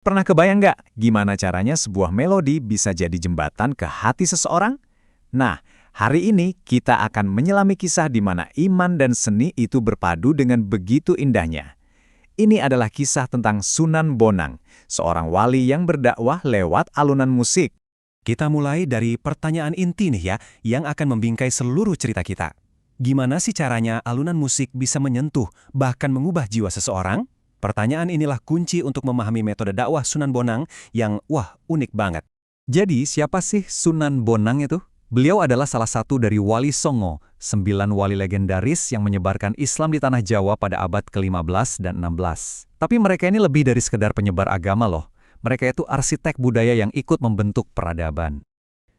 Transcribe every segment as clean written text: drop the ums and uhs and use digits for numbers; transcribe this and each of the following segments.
Pernah kebayang nggak gimana caranya sebuah melodi bisa jadi jembatan ke hati seseorang? Nah, hari ini kita akan menyelami kisah di mana iman dan seni itu berpadu dengan begitu indahnya. Ini adalah kisah tentang Sunan Bonang, seorang wali yang berdakwah lewat alunan musik. Kita mulai dari pertanyaan inti nih ya, yang akan membingkai seluruh cerita kita. Gimana sih caranya alunan musik bisa menyentuh, bahkan mengubah jiwa seseorang? Pertanyaan inilah kunci untuk memahami metode dakwah Sunan Bonang yang, unik banget. Jadi, siapa sih Sunan Bonang itu? Beliau adalah salah satu dari Wali Songo, 9 wali legendaris yang menyebarkan Islam di tanah Jawa pada abad ke-15 dan 16. Tapi mereka ini lebih dari sekedar penyebar agama loh. Mereka itu arsitek budaya yang ikut membentuk peradaban.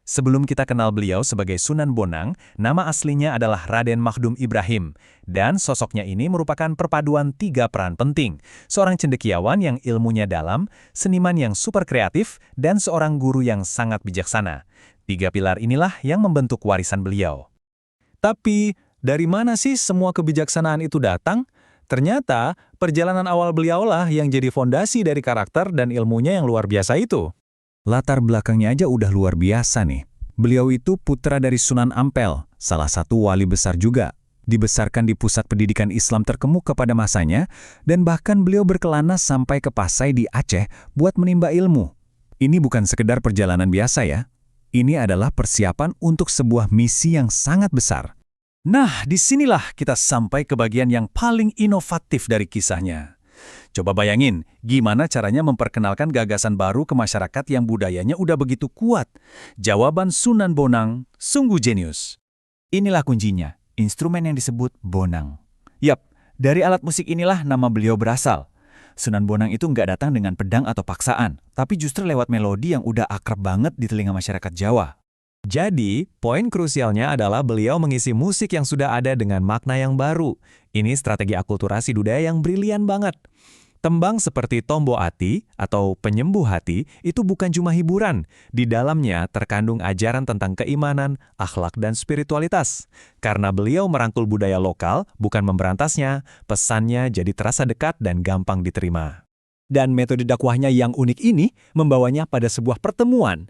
Sebelum kita kenal beliau sebagai Sunan Bonang, nama aslinya adalah Raden Makhdum Ibrahim. Dan sosoknya ini merupakan perpaduan 3 peran penting. Seorang cendekiawan yang ilmunya dalam, seniman yang super kreatif, dan seorang guru yang sangat bijaksana. 3 pilar inilah yang membentuk warisan beliau. Tapi, dari mana sih semua kebijaksanaan itu datang? Ternyata, perjalanan awal beliaulah yang jadi fondasi dari karakter dan ilmunya yang luar biasa itu. Latar belakangnya aja udah luar biasa nih. Beliau itu putra dari Sunan Ampel, salah satu wali besar juga. Dibesarkan di pusat pendidikan Islam terkemuka pada masanya, dan bahkan beliau berkelana sampai ke Pasai di Aceh buat menimba ilmu. Ini bukan sekedar perjalanan biasa ya. Ini adalah persiapan untuk sebuah misi yang sangat besar. Nah, disinilah kita sampai ke bagian yang paling inovatif dari kisahnya. Coba bayangin, gimana caranya memperkenalkan gagasan baru ke masyarakat yang budayanya udah begitu kuat? Jawaban Sunan Bonang sungguh jenius. Inilah kuncinya, instrumen yang disebut bonang. Yap, dari alat musik inilah nama beliau berasal. Sunan Bonang itu nggak datang dengan pedang atau paksaan, tapi justru lewat melodi yang udah akrab banget di telinga masyarakat Jawa. Jadi, poin krusialnya adalah beliau mengisi musik yang sudah ada dengan makna yang baru. Ini strategi akulturasi budaya yang brilian banget. Tembang seperti Tombo Ati atau Penyembuh Hati itu bukan cuma hiburan. Di dalamnya terkandung ajaran tentang keimanan, akhlak, dan spiritualitas. Karena beliau merangkul budaya lokal, bukan memberantasnya, pesannya jadi terasa dekat dan gampang diterima. Dan metode dakwahnya yang unik ini membawanya pada sebuah pertemuan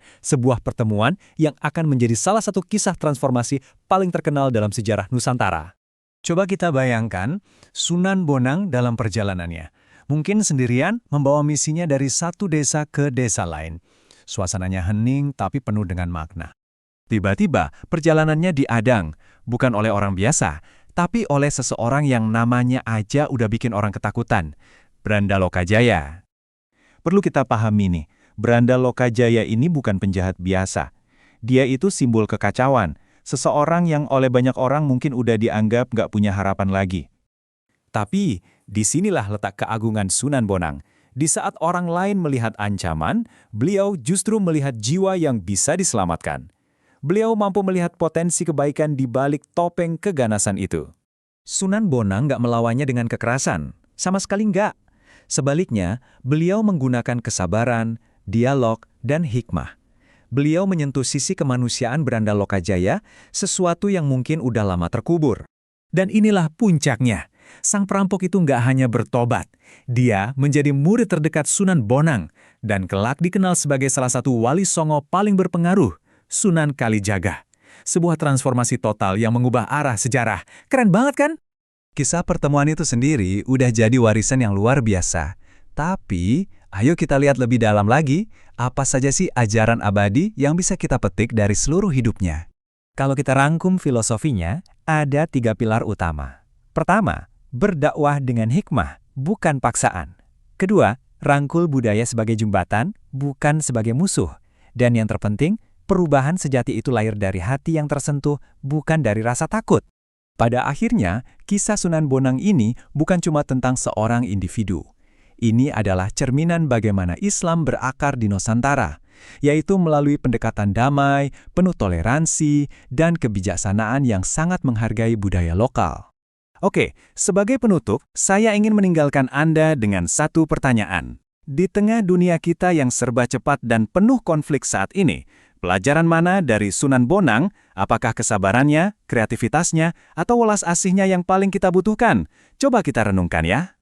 yang akan menjadi salah satu kisah transformasi paling terkenal dalam sejarah Nusantara. Coba kita bayangkan Sunan Bonang dalam perjalanannya. Mungkin sendirian membawa misinya dari satu desa ke desa lain. Suasananya hening tapi penuh dengan makna. Tiba-tiba perjalanannya diadang, bukan oleh orang biasa, tapi oleh seseorang yang namanya aja udah bikin orang ketakutan. Branda Lokajaya. Perlu kita pahami nih, Branda Lokajaya ini bukan penjahat biasa. Dia itu simbol kekacauan, seseorang yang oleh banyak orang mungkin udah dianggap nggak punya harapan lagi. Tapi, disinilah letak keagungan Sunan Bonang. Di saat orang lain melihat ancaman, beliau justru melihat jiwa yang bisa diselamatkan. Beliau mampu melihat potensi kebaikan di balik topeng keganasan itu. Sunan Bonang nggak melawannya dengan kekerasan, sama sekali nggak. Sebaliknya, beliau menggunakan kesabaran, dialog, dan hikmah. Beliau menyentuh sisi kemanusiaan Branda Lokajaya, sesuatu yang mungkin udah lama terkubur. Dan inilah puncaknya. Sang perampok itu nggak hanya bertobat. Dia menjadi murid terdekat Sunan Bonang, dan kelak dikenal sebagai salah satu wali Songo paling berpengaruh, Sunan Kalijaga. Sebuah transformasi total yang mengubah arah sejarah. Keren banget kan? Kisah pertemuan itu sendiri udah jadi warisan yang luar biasa. Tapi, ayo kita lihat lebih dalam lagi, apa saja sih ajaran abadi yang bisa kita petik dari seluruh hidupnya. Kalau kita rangkum filosofinya, ada 3 pilar utama. Pertama, berdakwah dengan hikmah, bukan paksaan. Kedua, rangkul budaya sebagai jembatan, bukan sebagai musuh. Dan yang terpenting, perubahan sejati itu lahir dari hati yang tersentuh, bukan dari rasa takut. Pada akhirnya, kisah Sunan Bonang ini bukan cuma tentang seorang individu. Ini adalah cerminan bagaimana Islam berakar di Nusantara, yaitu melalui pendekatan damai, penuh toleransi, dan kebijaksanaan yang sangat menghargai budaya lokal. Oke, sebagai penutup, saya ingin meninggalkan Anda dengan satu pertanyaan. Di tengah dunia kita yang serba cepat dan penuh konflik saat ini, pelajaran mana dari Sunan Bonang, apakah kesabarannya, kreativitasnya, atau welas asihnya yang paling kita butuhkan? Coba kita renungkan ya.